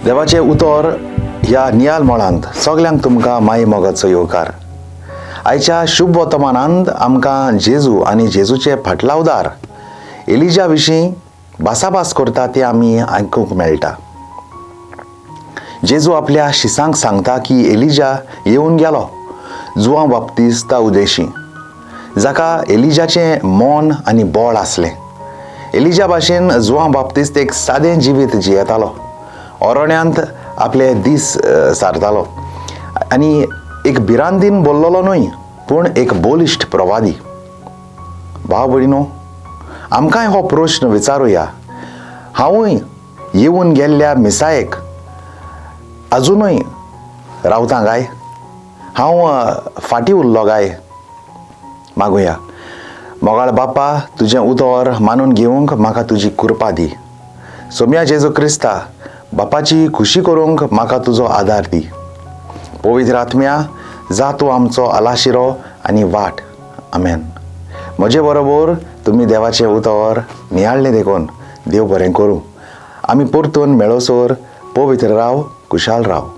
देवाचे उतर ह्या नियाल मोळांत सगल्यांक तुमकां माई मोगाचो येवकार. आयच्या शुभ वर्तमानांत आमकां जेजू आनी जेजूचे फाटलावदार एलिजा विशीं भासाभास करता ते आमी आयकूंक मेळटा. जेजू आपल्या शिसांक सांगता की एलिजा येवन गेलो जुआंव बाप्तिस्ता उदेशी, जाका एलिजाचें मोन आनी बळ आसलें. एलिजा भाशेन जुआंव बाप्तिस्त एक सादें जिवीत जियेतालो, अरण्यांत आपले दीस सारतालो आनी एक भिरांतीन बोल्लोलो न्हय, पूण एक बोलिश्ट प्रवादी. भाव भयणीनो, आमकांय हो प्रश्न विचारुया. हांवूय येवन गेल्ल्या मिसायेक अजुनूय रावतां काय? हांव फाटीं उरलो काय? मागुया. मोगाळ बापा, तुजें उतर मानून घेवंक म्हाका तुजी कृपा दी. सोम्या जेजू क्रिस्ता, बापाची खुशी करूंक म्हाका तुजो आदार दी. पवित्र आत्म्या, जा तूं आमचो आलाशिरो आनी वाट. आमेन. म्हजे बरोबर तुमी देवाचें उतर नियाळ्ळें देखून देव बरें करूं. आमी परतून मेळोसोर पवित्र राव, कुशाल राव.